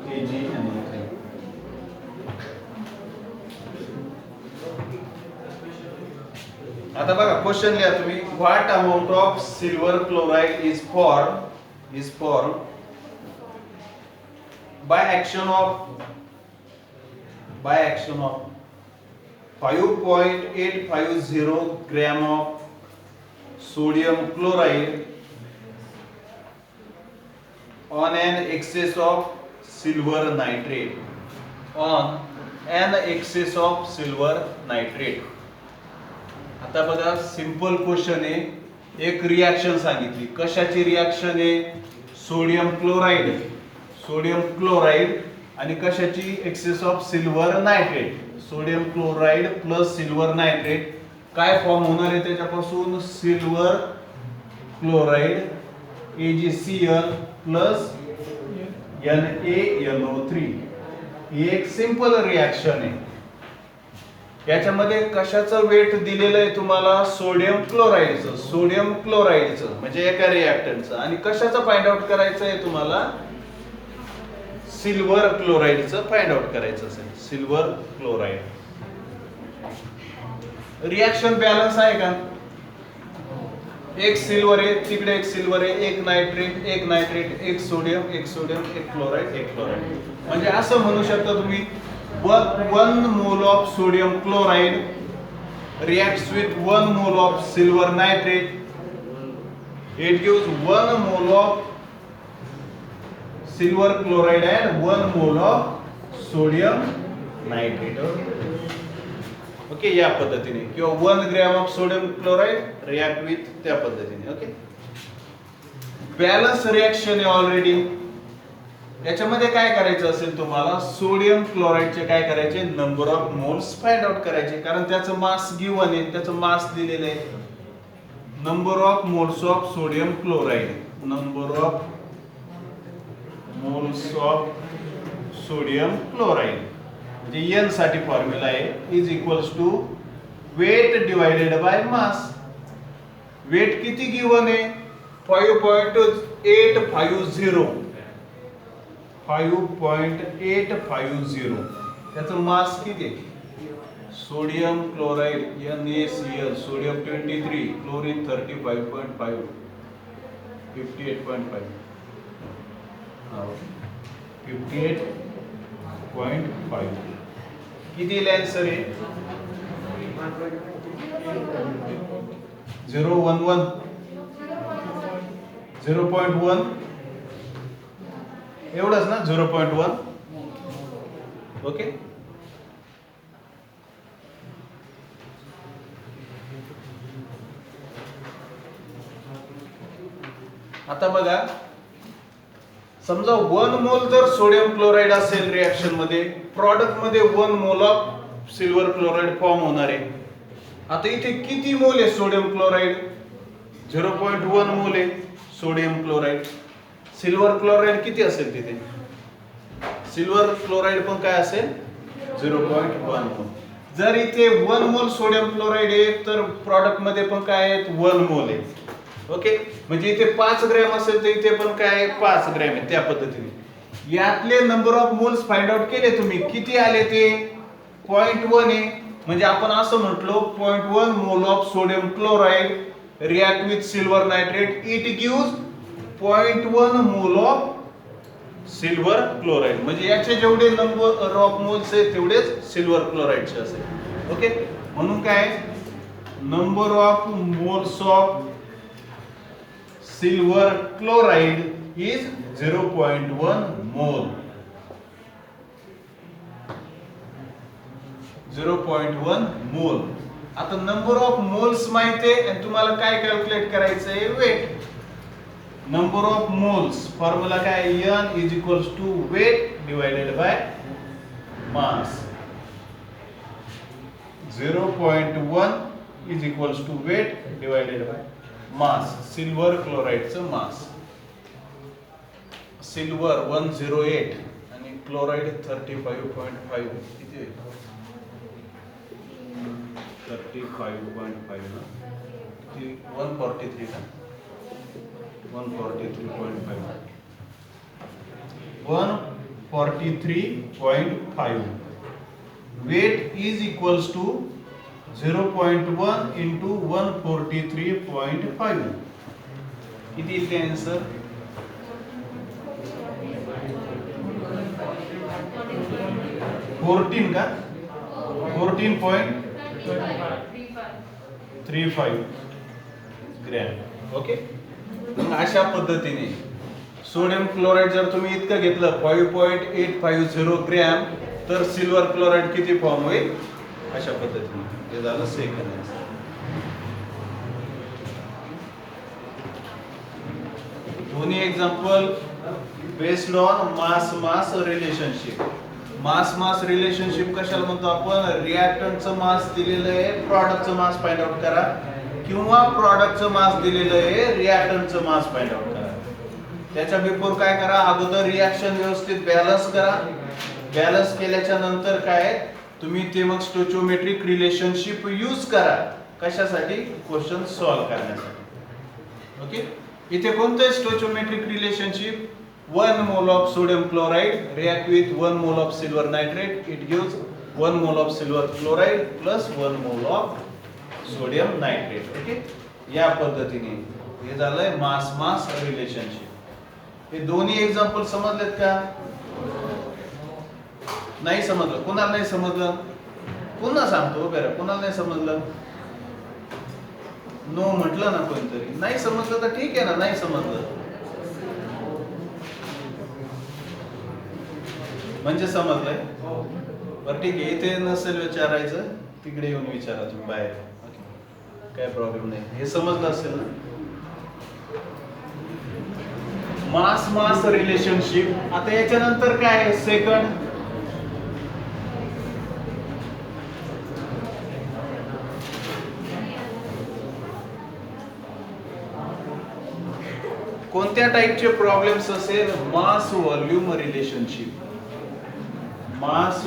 AgNO3. आता बघा क्वेश्चन लिहा तुम्ही. What amount of silver chloride is formed by action of 5.850 gram of sodium chloride on an excess of silver nitrate आता बघा सिंपल क्वेश्चन आहे. एक रिएक्शन सांगितली. कशाची रिएक्शन आहे? सोडियम क्लोराइड आणि कशाची? Excess of silver nitrate. Sodium chloride plus silver nitrate काय फॉर्म होणार आहे त्याच्यापासून? Silver chloride AgCl plus NaNO3. ही एक सिंपल रिएक्शन आहे. याच्यामध्ये कशाचं वेट दिलेलं आहे तुम्हाला? सोडियम क्लोराइडचं म्हणजे एका रिएक्टंटचं. आणि कशाचं फाइंड आउट करायचं आहे तुम्हाला? सिल्वर क्लोराइडचं फाइंड आउट करायचं असेल. सिल्वर क्लोराइड रिएक्शन बॅलन्स आहे का? एक सिल्वर आहे, तिकडे एक सिल्वर आहे, एक नायट्रेट, एक सोडियम, एक क्लोराइड. म्हणजे असं म्हणू शकता तुम्ही 1 mole of sodium chloride reacts with 1 mole of silver nitrate. It gives 1 mole of silver chloride and 1 mole of sodium nitrate. Okay, या पद्धतीने. किंवा 1 gram of sodium chloride react with त्या पद्धतीने. ओके, बॅलन्स रिएक्शन आहे ऑलरेडी. याच्यामध्ये काय करायचं असेल तुम्हाला? सोडियम क्लोराइडचे काय करायचे? Number of moles find out करायचे. कारण त्याचं मास गिवन आहे, त्याचं मास दिलेलं आहे. Number of moles of sodium chloride, number of moles of sodium chloride म्हणजे N साठी फॉर्म्युला आहे is equals to weight divided by mass. Weight किती गिवन आहे? 5.850. त्याचं मास किती आहे? Sodium chloride NaCl, sodium 23, chlorine 35.5, 58.5, 58.5. किती आन्सर आहे? 0.1 एवढंच ना? 0.1. ओके, आता बघा, समजा 1 मोल जर सोडियम क्लोराइड असेल रिएक्शन मध्ये, प्रॉडक्ट मध्ये 1 mole of silver chloride form होणार आहे. आता इथे किती मोल आहे सोडियम क्लोराइड? 0.1 मोल आहे सोडियम क्लोराइड. सिल्वर क्लोराइड किती असेल तिथे? सिल्वर क्लोराइड पण काय असेल? 0.1 मोल. जर इथे 1 मोल सोडियम क्लोराइड आहे तर प्रॉडक्ट मध्ये पण काय आहे? 1 मोल आहे. ओके, म्हणजे इथे 5 ग्रॅम असेल तर इथे पण काय? 5 ग्रॅम आहे. त्या पद्धतीने यातले number of moles find out केले तुम्ही. किती आले ते? 0.1 आहे. म्हणजे आपण असं म्हटलो 0.1 mole of sodium chloride react with silver nitrate, it gives 0.1 mole of silver chloride. म्हणजे याचे जेवढे नंबर ऑफ मोल्स आहेत तेवढेच सिल्वर क्लोराइडचे असेल. ओके, म्हणून काय? Number of moles of silver chloride is 0.1 मोल. 0.1 मोल. आता नंबर ऑफ मोल्स माहिती आहे आणि तुम्हाला काय कॅल्क्युलेट करायचं आहे? Weight. Number of moles formula काय? N is equals to weight divided by mass. 0.1 is equals to weight divided by mass. Silver क्लोराइडचं मास. सिल्वर 108 आणि क्लोराइड 35.5. किती आहे? 35.5 ना? 143 का? 143.5. 143.5. Weight is equals to 0.1 into 143.5. किती येईल ते आन्सर? 14 का 14.35 ग्रॅम. ओके, अशा पद्धतीने सोडियम क्लोराईड जर तुम्ही इतकं घेतलं 5.850 ग्रॅम, तर सिल्वर क्लोराईड किती फॉर्म होईल अशा पद्धतीने. हे झालं सेकंड आन्सर. दोन्ही example based on mass relationship. Mass relationship कशाला म्हणतो आपण? रिॲक्टंटचं मास दिलेलं आहे, प्रॉडक्टचं मास फाइंड आउट करा, किंवा प्रॉडक्टचं मास दिलेलं आहे, रिॲक्टंटचं मास फाइंड आउट करा. त्याच्या बिफोर काय करा, अगोदर रिॲक्शन व्यवस्थित बॅलन्स करा. बॅलन्स केल्याच्या नंतर काय तुम्ही ते मग स्टोचिओमेट्रिक रिलेशनशिप यूज करा. कशासाठी? क्वेश्चन सॉल्व्ह करण्यासाठी. ओके, इथे कोणतं स्टोचिओमेट्रिक relationship? 1 mole of sodium chloride react with 1 mole of silver nitrate, it gives 1 mole of silver chloride plus 1 mole of sodium nitrate. Okay, या पद्धतीने हे झालंय मास रिलेशनशिप. हे दोन्ही एक्झाम्पल समजलेत का? नाही समजलं? कुणाला नाही समजलं? पुन्हा सांगतो बरं, कुणाला नाही समजलं? नो म्हटलं ना कोणतरी. नाही समजलं तर ठीक आहे ना, नाही समजलं म्हणजे समजलंय. बरं ठीक आहे, इथे नसेल विचारायचं, तिकडे येऊन विचारा तुम्ही बाहेर. काय प्रॉब्लेम नाही, हे समजलं असेल ना. Mass relationship. आता याच्यानंतर काय आहे? सेकंड. कोणत्या टाइपचे प्रॉब्लेम्स असेल? मास व्हॉल्यूम रिलेशनशिप. मास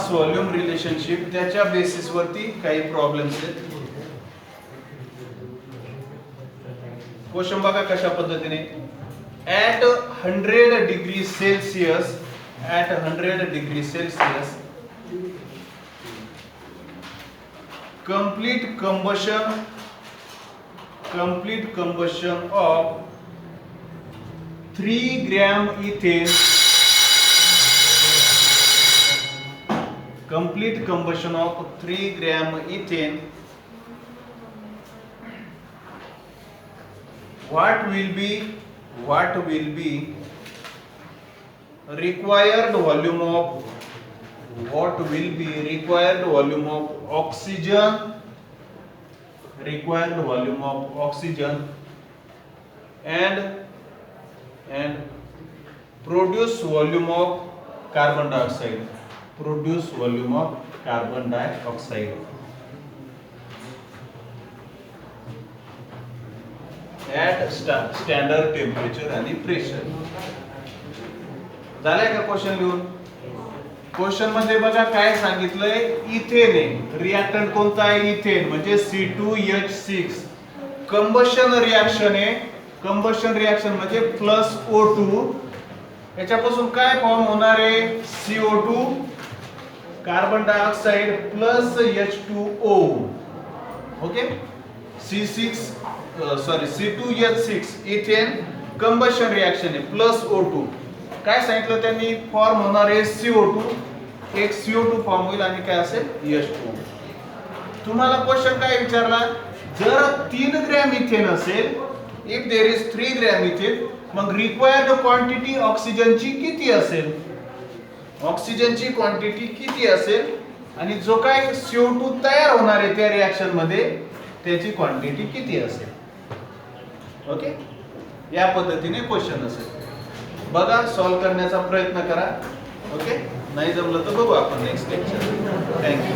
व्हॉल्यूम रिलेशनशिप त्याच्या बेसिस वरती काही प्रॉब्लेम्स आहेत. क्वेश्चन बघा कशा पद्धतीने. At 100 degree Celsius complete combustion of 3 gram ethane. Complete combustion of 3 gram ethane. What will be required volume of oxygen and produce volume of carbon dioxide. At standard temperature आणि pressure. झालंय का क्वेश्चन लिहून? क्वेश्चन मध्ये बघा काय सांगितलंय, इथेन आहे. रिएक्टंट कोणता आहे? इथेन, म्हणजे C2H6. कंबशन रिएक्शन आहे. कंबशन रिएक्शन म्हणजे प्लस O2. याच्यापासून काय फॉर्म होणार आहे? CO2 carbon dioxide plus H2O. Okay, C2H6 ethane combustion reaction आहे प्लस O2. काय सांगितलं त्यांनी? फॉर्म होणार आहे CO2. एक CO2 फॉर्म होईल आणि काय असेल? H2O. तुम्हाला क्वेश्चन काय विचारला? जर 3 ग्रॅम इथेन असेल, if there is 3 gram ethane, मग रिक्वायर्ड क्वांटिटी ऑक्सिजनची किती असेल? ऑक्सिजनची क्वांटिटी किती असेल आणि जो काय CO2 तयार होणार आहे त्या रिएक्शन मध्ये त्याची क्वांटिटी किती असेल? ओके, या पद्धतीने क्वेश्चन असेल. बघा, सॉल्व्ह करण्याचा प्रयत्न करा. ओके, नाही जमलं तर बघू आपण नेक्स्ट लेक्चर. थँक्यू.